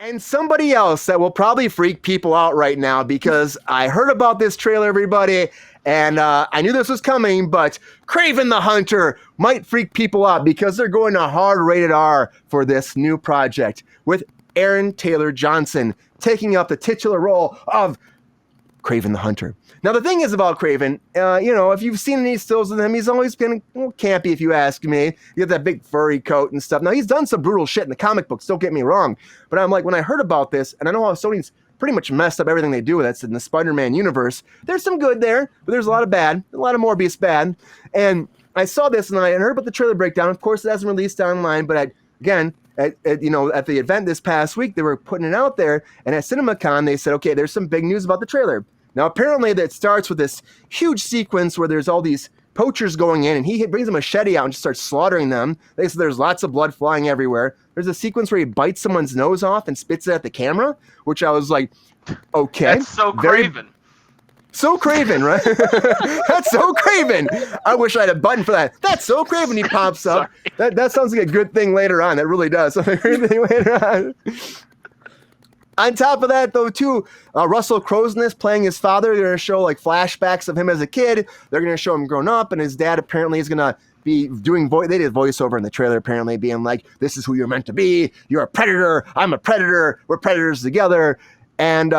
And somebody else that will probably freak people out right now because I heard about this trailer, everybody, and I knew this was coming, but KRAVEN the Hunter might freak people out because they're going to hard rated R for this new project with Aaron Taylor Johnson taking up the titular role of KRAVEN the Hunter. Now, the thing is about KRAVEN, if you've seen any stills of him, he's always been campy, if you ask me. You have that big furry coat and stuff. Now, he's done some brutal shit in the comic books, don't get me wrong. But I'm like, when I heard about this, and I know how Sony's pretty much messed up everything they do with it in the Spider-Man universe, there's some good there, but there's a lot of bad, a lot of Morbius bad. And I saw this, and I heard about the trailer breakdown. Of course, it hasn't released online, but again, at the event this past week, they were putting it out there, and at CinemaCon, they said, okay, there's some big news about the trailer. Now, apparently, that starts with this huge sequence where there's all these poachers going in, and he brings a machete out and just starts slaughtering them. They said there's lots of blood flying everywhere. There's a sequence where he bites someone's nose off and spits it at the camera, which I was like, okay. That's so KRAVEN. So KRAVEN, right? That's so KRAVEN. I wish I had a button for that. That's so KRAVEN. He pops up. That sounds like a good thing later on. That really does. A good thing later on. On top of that, though, too, Russell Crowe's in this playing his father. They're going to show like flashbacks of him as a kid. They're going to show him grown up, and his dad apparently is going to be doing they did voiceover in the trailer, apparently being like, "This is who you're meant to be. You're a predator. I'm a predator. We're predators together." And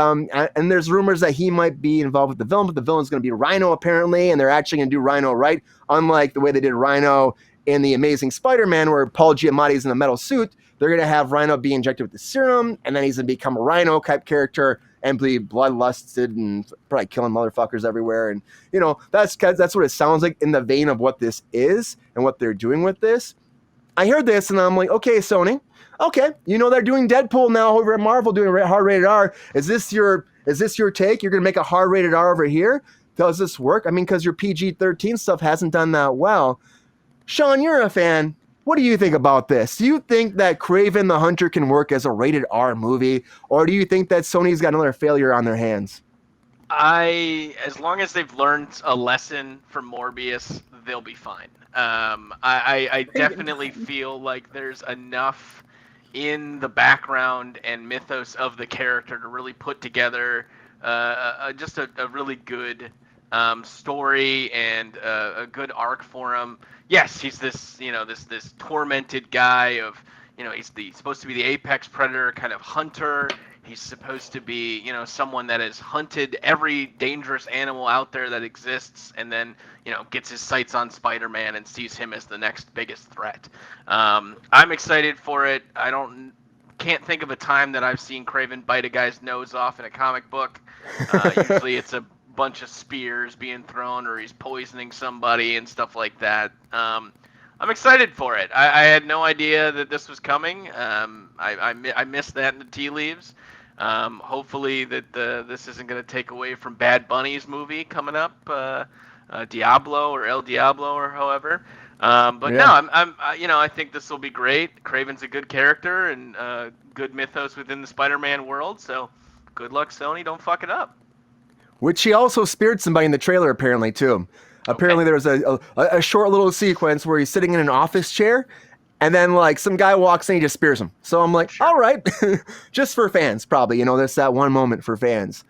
there's rumors that he might be involved with the villain, but the villain's going to be Rhino apparently, and they're actually going to do Rhino right, unlike the way they did Rhino in the Amazing Spider-Man, where Paul Giamatti's in a metal suit. They're going to have Rhino be injected with the serum, and then he's going to become a Rhino type character and be bloodlusted and probably killing motherfuckers everywhere. And, that's what it sounds like in the vein of what this is and what they're doing with this. I heard this, and I'm like, okay, Sony. Okay, they're doing Deadpool now over at Marvel doing hard rated R. Is this your take? You're going to make a hard rated R over here? Does this work? I mean, because your PG-13 stuff hasn't done that well. Sean, you're a fan. What do you think about this? Do you think that KRAVEN the Hunter can work as a rated R movie, or do you think that Sony's got another failure on their hands? As long as they've learned a lesson from Morbius, they'll be fine. I definitely feel like there's enough in the background and mythos of the character to really put together just a really good story and a good arc for him. Yes, he's this this tormented guy of he's supposed to be the apex predator kind of hunter. He's supposed to be someone that has hunted every dangerous animal out there that exists, and then gets his sights on Spider-Man and sees him as the next biggest threat. I'm excited for it. Can't think of a time that I've seen KRAVEN bite a guy's nose off in a comic book. Usually it's a bunch of spears being thrown, or he's poisoning somebody and stuff like that. I'm excited for it. I had no idea that this was coming. I missed that in the tea leaves. Hopefully that this isn't going to take away from Bad Bunny's movie coming up, Diablo or El Diablo or however. But yeah. No, I think this will be great. KRAVEN's a good character and good mythos within the Spider-Man world. So good luck, Sony. Don't fuck it up. Which he also speared somebody in the trailer, apparently, too. Apparently, there was a short little sequence where he's sitting in an office chair, and then, some guy walks in and he just spears him. So I'm like, all right. Just for fans, probably. There's that one moment for fans.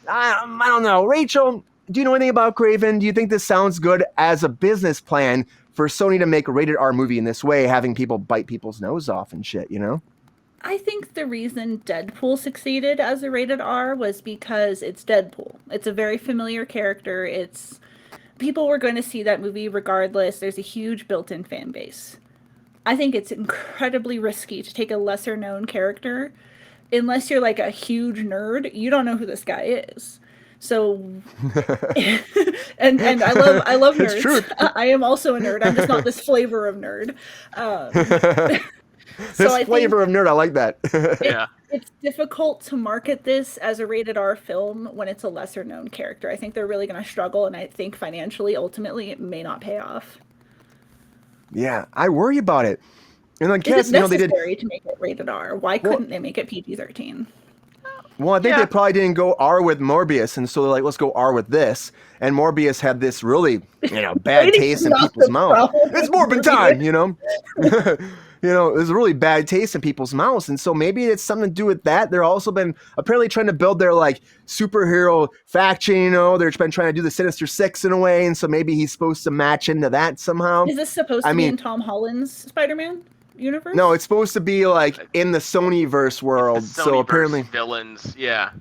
I don't know. Rachel, do you know anything about KRAVEN? Do you think this sounds good as a business plan for Sony to make a rated R movie in this way, having people bite people's nose off and shit, I think the reason Deadpool succeeded as a rated R was because it's Deadpool. It's a very familiar character. People were going to see that movie regardless. There's a huge built-in fan base. I think it's incredibly risky to take a lesser known character. Unless you're a huge nerd, you don't know who this guy is. So and I love nerds. True. I am also a nerd. I'm just not this flavor of nerd. Flavor of nerd, I like that. It's difficult to market this as a rated R film when it's a lesser known character. I think they're really going to struggle, and I think financially, ultimately, it may not pay off. Yeah, I worry about it. And I guess is it necessary to make it rated R? Why couldn't they make it PG-13? Well, I think they probably didn't go R with Morbius, and so they're like, let's go R with this. And Morbius had this really, bad taste in people's mouth. It's Morbin time, there's a really bad taste in people's mouths. And so maybe it's something to do with that. They're also been apparently trying to build their like superhero faction, they're been trying to do the Sinister Six in a way. And so maybe he's supposed to match into that somehow. Is this supposed to be in Tom Holland's Spider-Man universe? No, it's supposed to be like in the Sony-verse world. So apparently villains, yeah.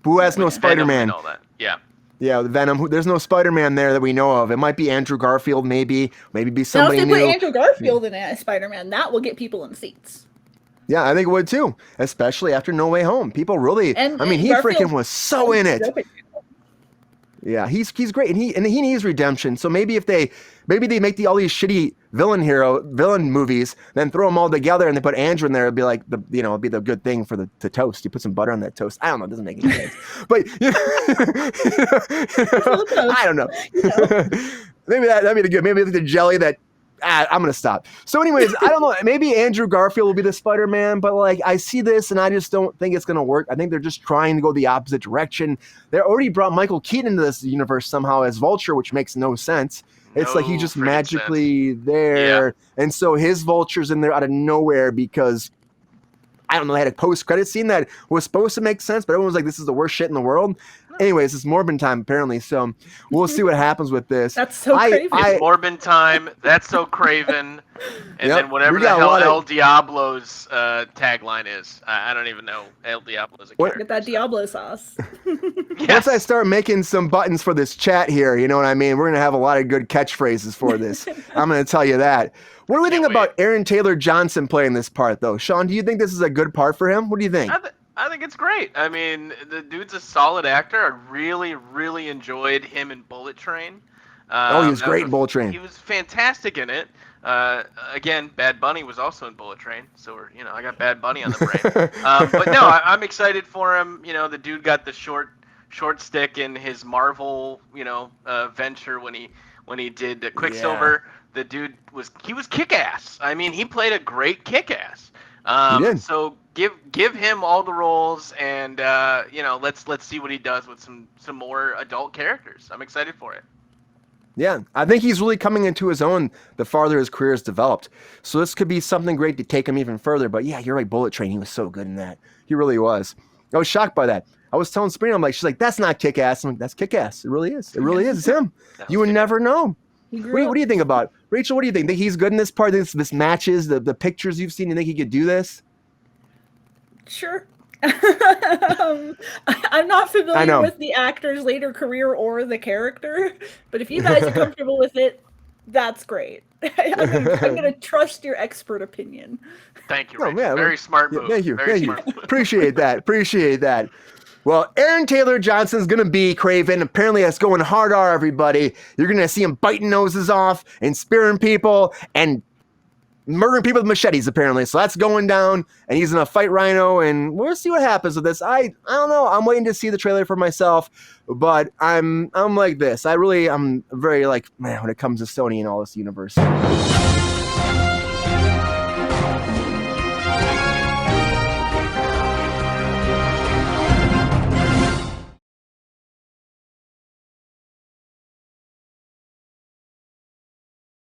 Who has no Spider-Man? All that. Yeah. Yeah, Venom. There's no Spider-Man there that we know of. It might be Andrew Garfield, maybe be somebody now, if new. they put Andrew Garfield in Spider-Man, that will get people in seats. Yeah, I think it would too, especially after No Way Home. People really, he freaking was so in it. Yeah, he's great, and he needs redemption. So maybe they make all these shitty villain movies, then throw them all together, and they put Andrew in there. It'd be like it'd be the good thing for the toast. You put some butter on that toast. I don't know, it doesn't make any sense, but I don't know. Maybe that'd be the good. Maybe like the jelly that. I'm gonna stop. So, anyways, I don't know. Maybe Andrew Garfield will be the Spider-Man, but like I see this and I just don't think it's gonna work. I think they're just trying to go the opposite direction. They already brought Michael Keaton into this universe somehow as Vulture, which makes no sense. It's like he's just magically there, and so his Vulture's in there out of nowhere because I don't know. They had a post-credit scene that was supposed to make sense, but everyone was like, "This is the worst shit in the world." Anyways, it's Morbin time apparently, so we'll see what happens with this. That's so crazy. It's Morbin time. That's so Craven. And then whatever the hell El Diablo's tagline is, I don't even know. El Diablo's a character. Get that Diablo sauce. Once I start making some buttons for this chat here, you know what I mean? We're going to have a lot of good catchphrases for this. I'm going to tell you that. What do we think about Aaron Taylor Johnson playing this part, though? Sean, do you think this is a good part for him? What do you think? I think it's great. I mean, the dude's a solid actor. I really, really enjoyed him in Bullet Train. He was great in Bullet Train. He was fantastic in it. Again, Bad Bunny was also in Bullet Train, so I got Bad Bunny on the brain. But no, I'm excited for him. The dude got the short stick in his Marvel, venture when he did Quicksilver. Yeah. The dude was kick-ass. I mean, he played a great kick-ass. He did. So give him all the roles, and let's see what he does with some more adult characters. I'm excited for it. Yeah, I think he's really coming into his own the farther his career has developed. So this could be something great to take him even further. But yeah, you're right, Bullet Train, he was so good in that. He really was. I was shocked by that. I was telling Sabrina, she's like, that's not kick-ass. I'm like, that's kick-ass. It really is. It really is. It's him. You would never know. What do you think about it? Rachel, what do you think? Think he's good in this part? This matches, the pictures you've seen, you think he could do this? Sure. I'm not familiar with the actor's later career or the character, but if you guys are comfortable with it, that's great. I'm gonna trust your expert opinion. Thank you, Rachel. Very smart move. Thank you. Very Thank smart you. move. Appreciate that. Well, Aaron Taylor Johnson's going to be Craven. Apparently, that's going hard R, everybody. You're going to see him biting noses off and spearing people and murdering people with machetes, apparently. So that's going down, and he's going to fight Rhino, and we'll see what happens with this. I don't know. I'm waiting to see the trailer for myself, but I'm like this. I'm very like, man, when it comes to Sony and all this universe.